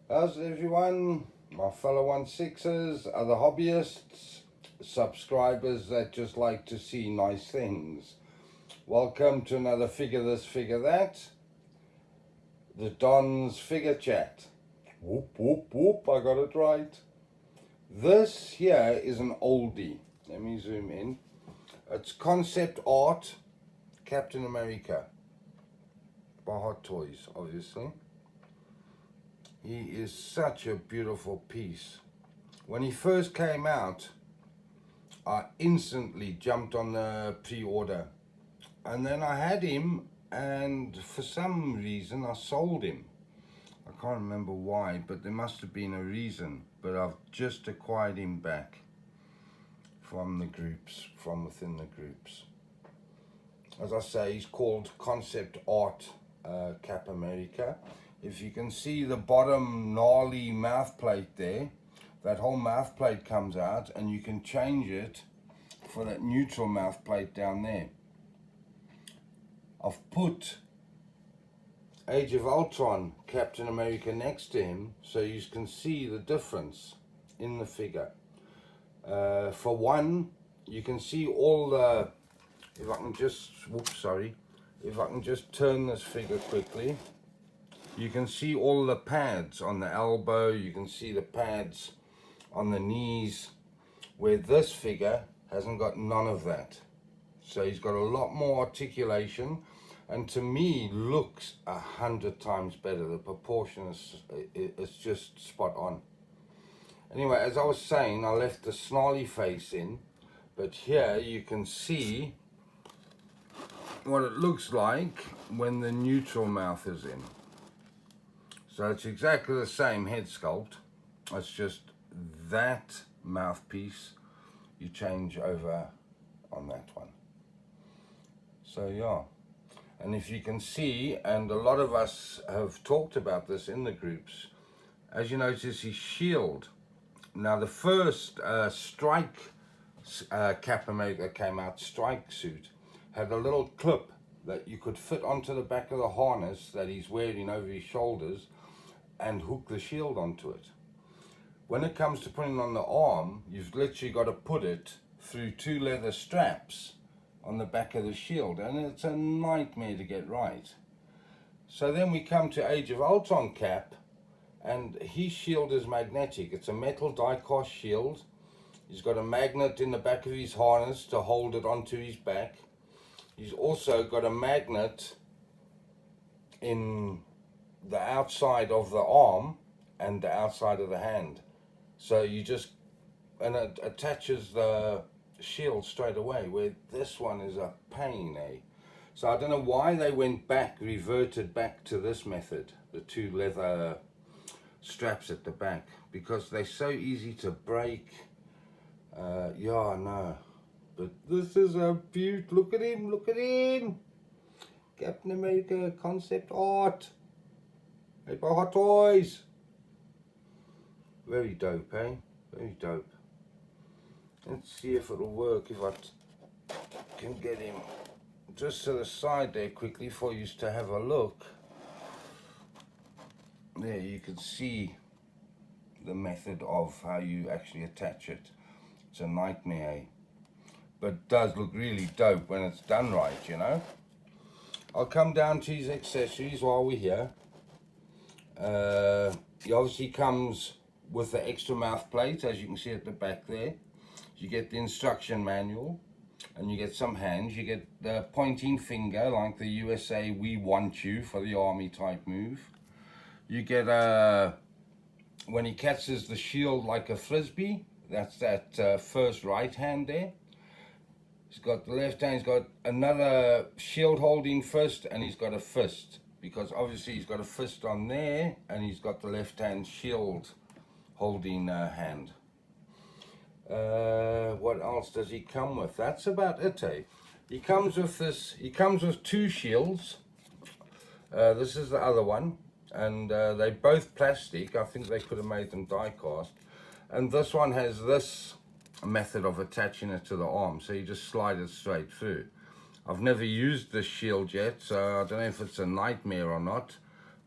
How's everyone? My fellow 1/6ers, other hobbyists, subscribers that just like to see nice things. Welcome to another Figure This, Figure That. The Don's Figure Chat. Whoop, whoop, whoop, I got it right. This here is an oldie. Let me zoom in. It's concept art, Captain America, by Hot Toys, obviously. He is such a beautiful piece. When he first came out, I instantly jumped on the pre-order. And then I had him, and for some reason I sold him. I can't remember why, but there must have been a reason. But I've just acquired him back from the groups, from within the groups. As I say, he's called Concept Art Cap America. If you can see the bottom gnarly mouth plate there, that whole mouth plate comes out, and you can change it for that neutral mouth plate down there. I've put Age of Ultron Captain America next to him so you can see the difference in the figure. For one, you can see all the, if I can just, if I can just turn this figure quickly, you can see all the pads on the elbow, you can see the pads on the knees, where this figure hasn't got none of that. So he's got a lot more articulation, and to me looks 100 times better. The proportion is just spot on. Anyway, as I was saying, I left the snarly face in, but here you can see what it looks like when the neutral mouth is in. So it's exactly the same head sculpt, it's just that mouthpiece you change over on that one. So yeah, and if you can see, and a lot of us have talked about this in the groups, as you notice his shield. Now the first strike Cap America came out, strike suit, had a little clip that you could fit onto the back of the harness that he's wearing over his shoulders and hook the shield onto it. When it comes to putting on the arm, you've literally got to put it through two leather straps on the back of the shield, and it's a nightmare to get right. So then we come to Age of Ultron Cap, and his shield is magnetic. It's a metal die-cast shield. He's got a magnet in the back of his harness to hold it onto his back. He's also got a magnet in the outside of the arm and the outside of the hand. So you just, and it attaches the shield straight away, where this one is a pain, eh? So I don't know why they reverted back to this method, the two leather straps at the back, because they're so easy to break. Yeah, no, but this is a beaut. Look at him, look at him. Captain America concept art. Hey, by Hot Toys. Very dope, eh? Very dope. Let's see if it'll work, if I can get him just to the side there quickly for you to have a look. There, you can see the method of how you actually attach it. It's a nightmare, eh? But it does look really dope when it's done right, you know? I'll come down to his accessories while we're here. He obviously comes with the extra mouth plate, as you can see at the back there. You get the instruction manual, and you get some hands. You get the pointing finger, like the USA "We Want You" for the army type move. You get when he catches the shield like a frisbee, that's that first right hand there. He's got the left hand, he's got another shield holding fist, and he's got a fist, because obviously he's got a fist on there, and he's got the left hand shield holding hand. What else does he come with? That's about it, eh? He comes with this, he comes with two shields. This is the other one, and they're both plastic. I think they could have made them die cast. And this one has this method of attaching it to the arm, so you just slide it straight through. I've never used this shield yet, so I don't know if it's a nightmare or not,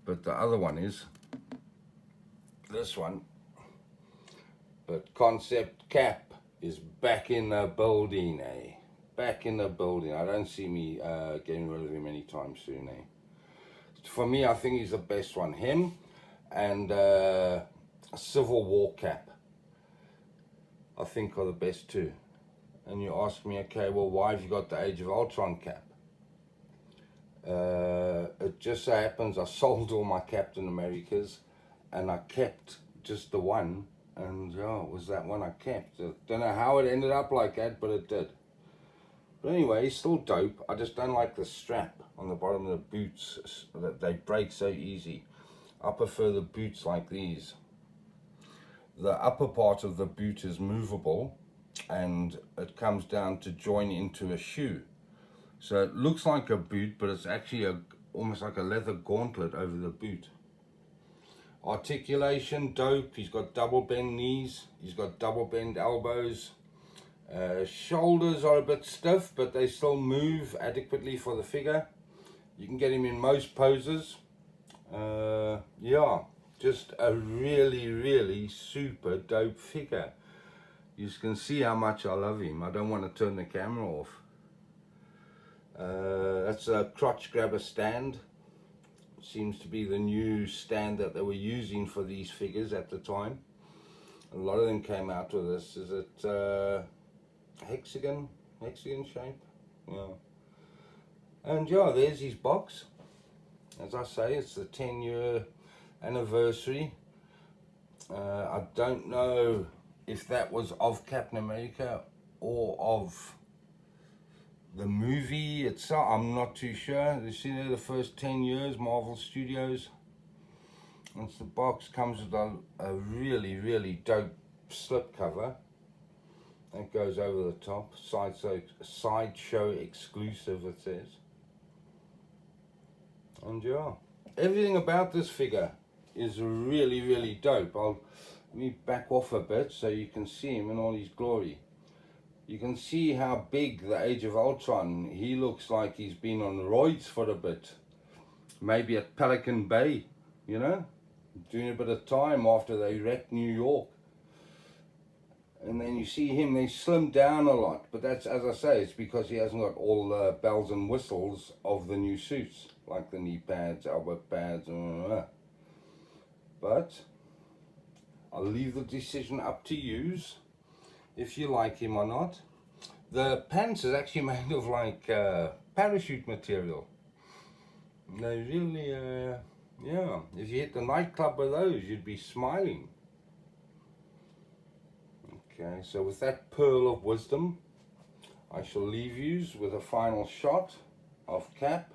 but the other one is. this one. But Concept Cap is back in the building, eh? Back in the building. I don't see me getting rid of him anytime soon, eh? For me, I think he's the best one. Him and Civil War Cap, I think, are the best two. And you ask me, okay, well, why have you got the Age of Ultron cap? It just so happens I sold all my Captain Americas and I kept just the one, and yeah, it was that one I kept. I don't know how it ended up like that, but it did. But anyway, he's still dope. I just don't like the strap on the bottom of the boots, that they break so easy. I prefer the boots like these. The upper part of the boot is movable and it comes down to join into a shoe. So it looks like a boot, but it's actually almost like a leather gauntlet over the boot. Articulation, dope. He's got double bend knees. He's got double bend elbows. Shoulders are a bit stiff, but they still move adequately for the figure. You can get him in most poses. Yeah, just a really super dope figure. You can see how much I love him. I don't want to turn the camera off. That's a crotch grabber stand. Seems to be the new stand that they were using for these figures at the time. A lot of them came out with this. Is it hexagon shape? Yeah. And yeah, there's his box. As I say, it's the 10-year anniversary. I don't know if that was of Captain America or of the movie itself. I'm not too sure. You see there, the first 10 years, Marvel Studios. Once the box comes with a really dope slip cover that goes over the top. Sideshow exclusive, it says. And yeah, everything about this figure is really dope. Let me back off a bit so you can see him in all his glory. You can see how big the Age of Ultron, he looks like he's been on roids for a bit. Maybe at Pelican Bay, you know, doing a bit of time after they wrecked New York. And then you see him, they slimmed down a lot. But that's, as I say, it's because he hasn't got all the bells and whistles of the new suits, like the knee pads, elbow pads, But I'll leave the decision up to yous, if you like him or not. The pants is actually made of like parachute material. They really, yeah, if you hit the nightclub with those, you'd be smiling. Okay, so with that pearl of wisdom, I shall leave yous with a final shot of Cap.